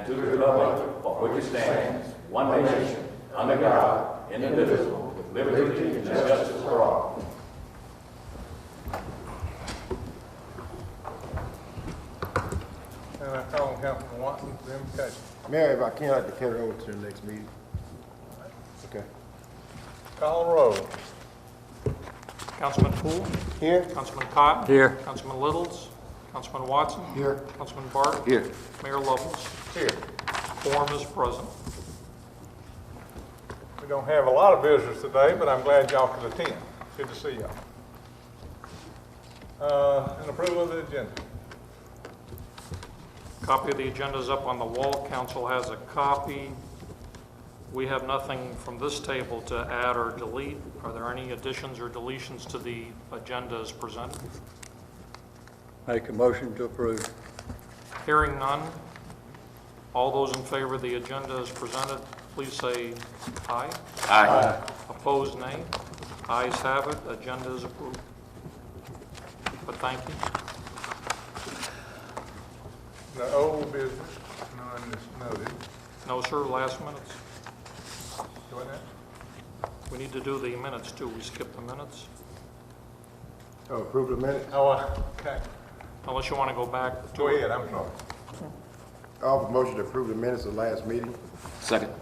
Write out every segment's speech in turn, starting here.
and to the republic for which it stands, one nation, under God, indivisible, with liberty and justice for all. And I call Councilman Watson for the invocation. Mayor, if I can, I'd like to carry it over to the next meeting. Okay. Call the roll. Councilman Poole? Here. Councilman Cotton? Here. Councilman Littles? Councilman Watson? Here. Councilman Bart? Here. Mayor Lovelace? Here. Quorum is present. We don't have a lot of visitors today, but I'm glad y'all could attend. Good to see y'all. And approval of the agenda. Copy of the agenda is up on the wall. Council has a copy. We have nothing from this table to add or delete. Are there any additions or deletions to the agenda as presented? Make a motion to approve. Hearing none. All those in favor of the agenda as presented, please say aye. Aye. Opposed, nay. Ayes have it. Agenda is approved. But thank you. The old business, none is noted. No, sir, last minutes. Doing that? We need to do the minutes too. We skipped the minutes. Oh, approve the minutes? Oh, okay. Unless you want to go back to Go it. ahead, I'm sorry. I offer a motion to approve the minutes of the last meeting. Second.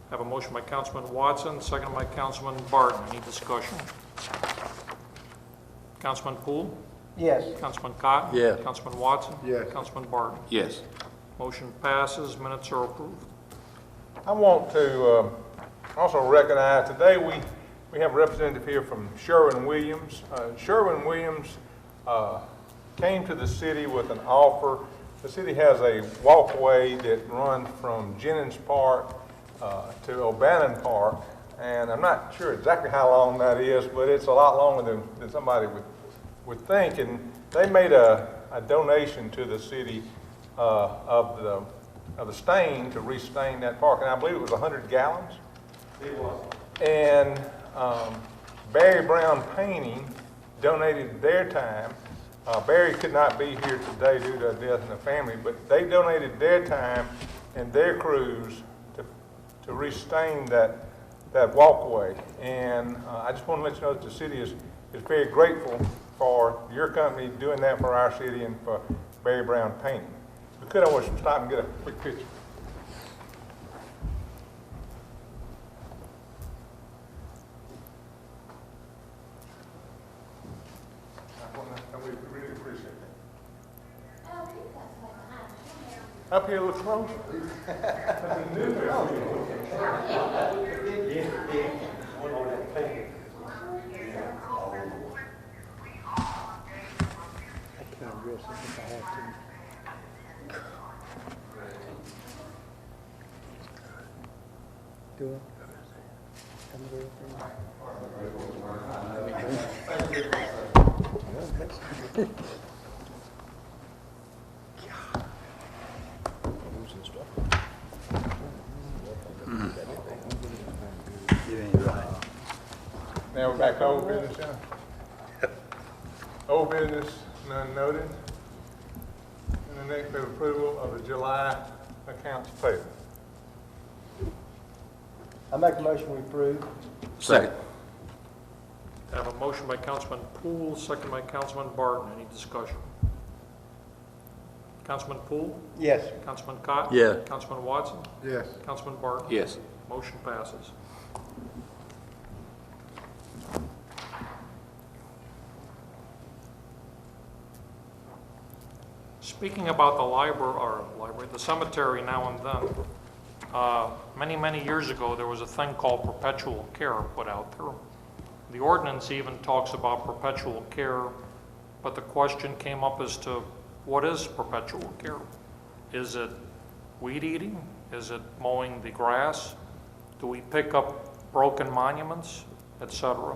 Have a motion by Councilman Watson, second by Councilman Barton. Any discussion? Councilman Poole? Yes. Councilman Cotton? Yes. Councilman Watson? Yes. Councilman Barton? Yes. Motion passes. Minutes are approved. I want to also recognize today we have a representative here from Sherwin-Williams. Sherwin-Williams came to the city with an offer. The city has a walkway that runs from Jennings Park to O'Bannon Park, and I'm not sure exactly how long that is, but it's a lot longer than somebody would think. And they made a donation to the city of the stain to restain that park, and I believe it was 100 gallons. It was. And Barry Brown Painting donated their time. Barry could not be here today due to a death in the family, but they donated their time and their crews to restain that walkway. And I just want to let you know that the city is very grateful for your company doing that for our city and for Barry Brown Painting. We could always stop and get a quick picture. We really appreciate that. Up here looks closer. Now we're back to old business, yeah? Old business, none noted. And the next we have approval of the July accounts payable. I make a motion we approve. Second. I have a motion by Councilman Poole, second by Councilman Barton. Any discussion? Councilman Poole? Yes. Councilman Cotton? Yeah. Councilman Watson? Yes. Councilman Barton? Yes. Motion passes. Speaking about the library, the cemetery now and then, many years ago there was a thing called perpetual care put out there. The ordinance even talks about perpetual care, but the question came up as to what is perpetual care? Is it weed eating? Is it mowing the grass? Do we pick up broken monuments, etc.?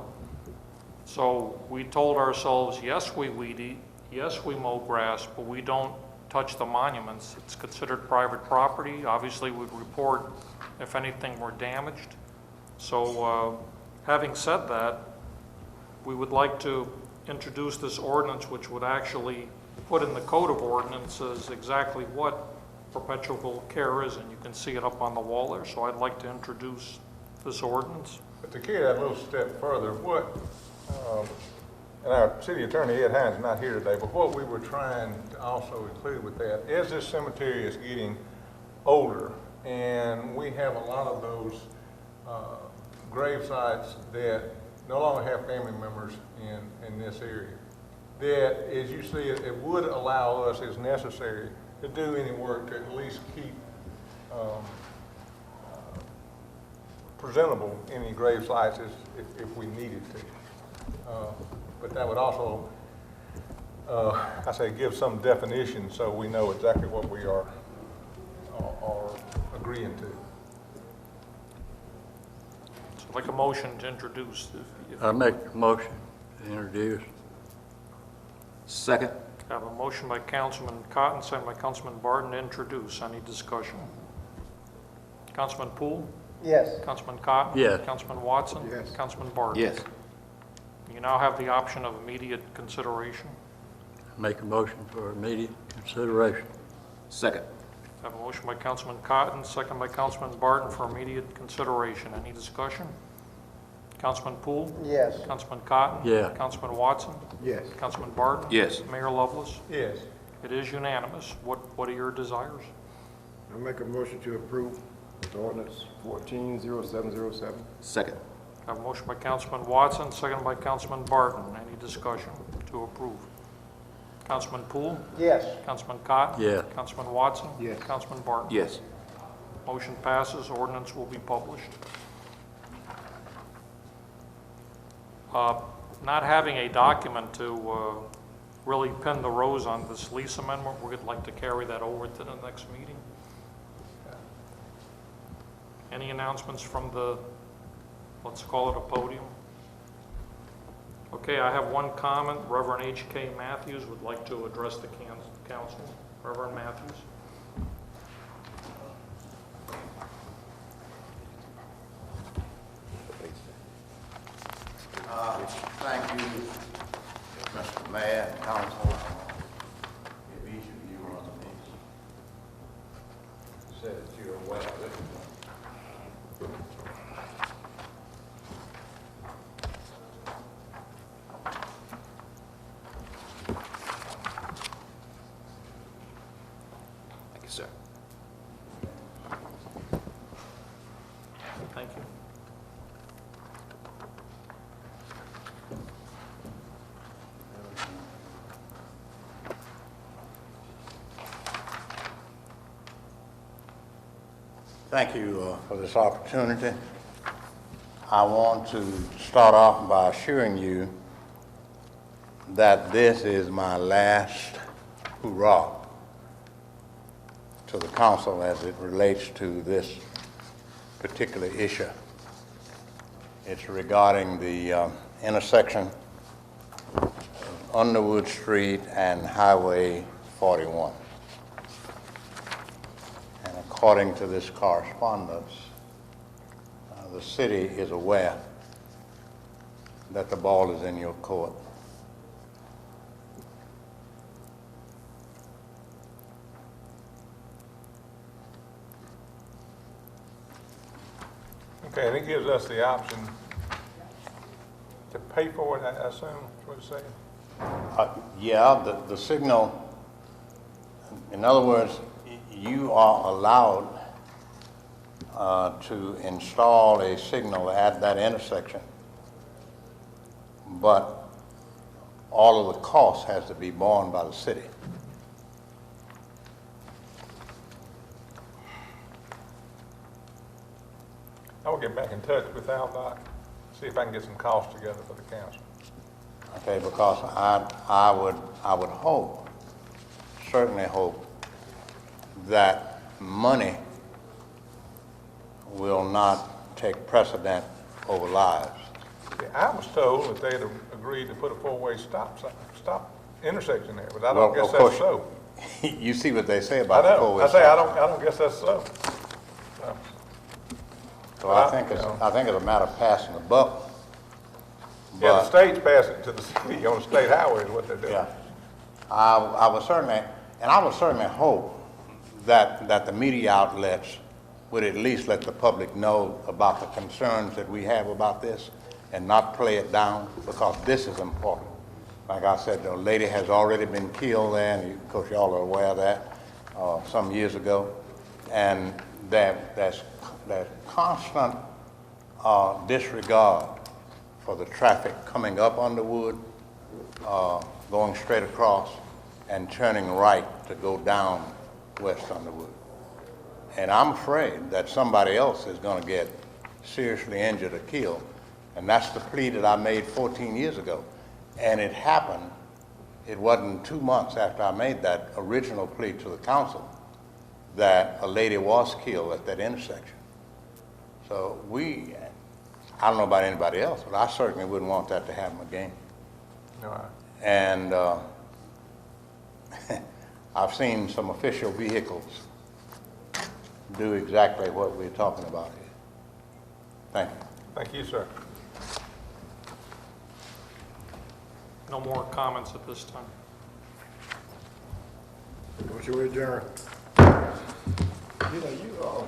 So we told ourselves, yes, we weed eat, yes, we mow grass, but we don't touch the monuments. It's considered private property. Obviously, we'd report if anything were damaged. So having said that, we would like to introduce this ordinance which would actually put in the code of ordinances exactly what perpetual care is, and you can see it up on the wall there. So I'd like to introduce this ordinance. But to carry that a little step further, and our city attorney, Ed Hines, is not here today, but what we were trying to also include with that is this cemetery is getting older, and we have a lot of those grave sites that no longer have family members in this area. That, as you see, it would allow us, as necessary, to do any work to at least keep presentable any grave sites if we needed to. But that would also, I say, give some definition so we know exactly what we are agreeing to. So I'd like a motion to introduce. I make a motion to introduce. Second. I have a motion by Councilman Cotton, second by Councilman Barton to introduce. Any discussion? Councilman Poole? Yes. Councilman Cotton? Yes. Councilman Watson? Yes. Councilman Barton? Yes. You now have the option of immediate consideration. Make a motion for immediate consideration. Second. I have a motion by Councilman Cotton, second by Councilman Barton for immediate consideration. Any discussion? Councilman Poole? Yes. Councilman Cotton? Yeah. Councilman Watson? Yes. Councilman Barton? Yes. Mayor Lovelace? Yes. It is unanimous. What are your desires? I make a motion to approve ordinance 140707. Second. I have a motion by Councilman Watson, second by Councilman Barton. Any discussion to approve? Councilman Poole? Yes. Councilman Cotton? Yeah. Councilman Watson? Yes. Councilman Barton? Yes. Motion passes. Ordinance will be published. Not having a document to really pin the rose on this lease amendment, we'd like to carry that over to the next meeting. Any announcements from the, let's call it a podium? Okay, I have one comment. Reverend H.K. Matthews would like to address the council. Reverend Matthews. Thank you, Mr. Mayor and Council. If each of you on this said that you're aware of it. Thank you, sir. Thank you. Thank you for this opportunity. I want to start off by assuring you that this is my last hurrah to the council as it relates to this particular issue. It's regarding the intersection of Underwood Street and Highway 41. And according to this correspondence, the city is aware that the ball is in your court. Okay, and it gives us the option to pay for it, I assume, is what it's saying? Yeah, the signal, in other words, you are allowed to install a signal at that intersection, but all of the cost has to be borne by the city. I will get back in touch with Aldoc, see if I can get some costs together for the council. Okay, because I would hope, certainly hope, that money will not take precedent over lives. See, I was told that they'd agreed to put a four-way stop intersection there, but I don't Well, guess of course, that's so. You see what they say I about the know, four-way I say, I stop. don't guess that's so. So I think it's a matter of passing the buck. Yeah, the But, state's passing it to the city on the state highway is what they're doing. yeah, I would certainly hope that the media outlets would at least let the public know about the concerns that we have about this and not play it down, because this is important. Like I said, the lady has already been killed there, and of course y'all are aware of that, some years ago. And there's constant disregard for the traffic coming up Underwood, going straight across, and turning right to go down West Underwood. And I'm afraid that somebody else is going to get seriously injured or killed. And that's the plea that I made 14 years ago. And it happened, it wasn't 2 months after I made that original plea to the council that a lady was killed at that intersection. So I don't know about anybody else, but I certainly wouldn't want that to happen again. No, And I've seen some official vehicles do exactly what we're talking about here. Thank you. Thank you, sir. No more comments at this time. Motion to adjourn. You know,